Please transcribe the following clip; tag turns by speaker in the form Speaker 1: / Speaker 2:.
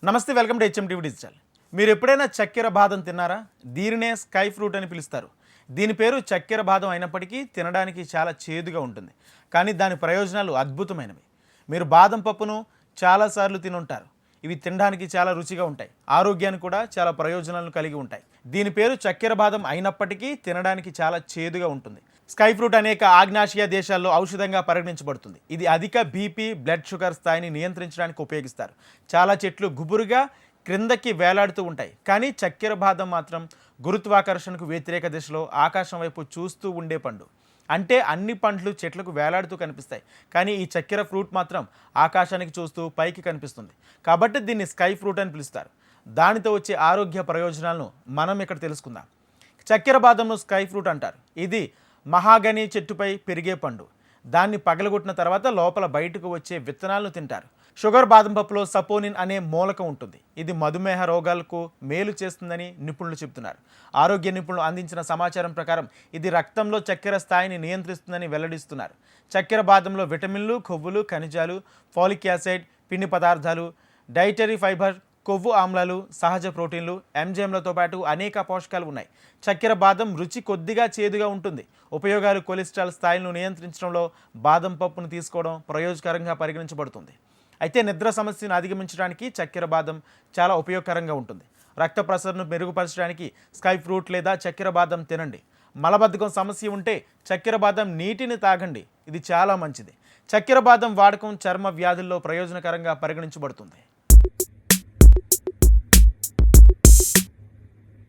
Speaker 1: నమస్తే, welcome to HMTV digital. మీరు ఎప్పుడైనా చక్కెర బాదం తిన్నారా? దీనినే స్కై ఫ్రూట్ అని పిలుస్తారు. దీని పేరు చక్కెర బాదం అయినప్పటికీ తినడానికి చాలా చేదుగా ఉంటుంది. కానీ దాని ప్రయోజనాలు అద్భుతమైనవి. మీరు బాదం పప్పును చాలాసార్లు తినుంటారు. ఇవి తినడానికి చాలా రుచిగా ఉంటాయి. ఆరోగ్యానికి కూడా చాలా ప్రయోజనాలను కలిగి ఉంటాయి. దీని పేరు చక్కెర బాదం అయినప్పటికీ తినడానికి చాలా చేదుగా ఉంటుంది. స్కై ఫ్రూట్ అనేక ఆగ్నేయాసియా దేశాల్లో ఔషధంగా పరిగణించబడుతుంది. ఇది అధిక బీపీ, బ్లడ్ షుగర్ స్థాయిని నియంత్రించడానికి ఉపయోగిస్తారు. చాలా చెట్లు గుబురుగా క్రిందకి వేలాడుతూ ఉంటాయి. కానీ చక్కెర బాదం మాత్రం గురుత్వాకర్షణకు వ్యతిరేక దిశలో ఆకాశం వైపు చూస్తూ ఉండే పండు. అంటే అన్ని పండ్లు చెట్లకు వేలాడుతూ కనిపిస్తాయి, కానీ ఈ చక్కెర ఫ్రూట్ మాత్రం ఆకాశానికి చూస్తూ పైకి కనిపిస్తుంది. కాబట్టి దీన్ని స్కై ఫ్రూట్ అని పిలుస్తారు. దానితో వచ్చే ఆరోగ్య ప్రయోజనాలను మనం ఇక్కడ తెలుసుకుందాం. చక్కెర బాదంను స్కై ఫ్రూట్ అంటారు. ఇది మహాగని చెట్టుపై పెరిగే పండు. దాన్ని పగలగొట్టిన తర్వాత లోపల బయటకు వచ్చే విత్తనాలను తింటారు. షుగర్ బాదం పప్పులో సపోనిన్ అనే మూలకం ఉంటుంది. ఇది మధుమేహ రోగాలకు మేలు చేస్తుందని నిపుణులు చెబుతున్నారు. ఆరోగ్య నిపుణులు అందించిన సమాచారం ప్రకారం ఇది రక్తంలో చక్కెర స్థాయిని నియంత్రిస్తుందని వెల్లడిస్తున్నారు. చక్కెర బాదంలో విటమిన్లు, కొవ్వులు, ఖనిజాలు, ఫాలిక్ యాసిడ్, పిండి పదార్థాలు, డైటరీ ఫైబర్, కొవ్వు ఆమ్లాలు, సహజ ప్రోటీన్లు, ఎంజైమ్లతో పాటు అనేక పోషకాలు ఉన్నాయి. చక్కెర బాదం రుచి కొద్దిగా చేదుగా ఉంటుంది. ఉపయోగాలు: కొలెస్ట్రాల్ స్థాయిలను నియంత్రించడంలో బాదం పప్పును తీసుకోవడం ప్రయోజకరంగా పరిగణించబడుతుంది. అయితే నిద్ర సమస్యను అధిగమించడానికి చక్కెర బాదం చాలా ఉపయోగకరంగా ఉంటుంది. రక్త ప్రసరణను మెరుగుపరచడానికి స్కై ఫ్రూట్ లేదా చక్కెర బాదం తినండి. మలబద్ధకం సమస్య ఉంటే చక్కెర బాదం నీటిని తాగండి. ఇది చాలా మంచిది. చక్కెర బాదం వాడకం చర్మ వ్యాధుల్లో ప్రయోజనకరంగా పరిగణించబడుతుంది.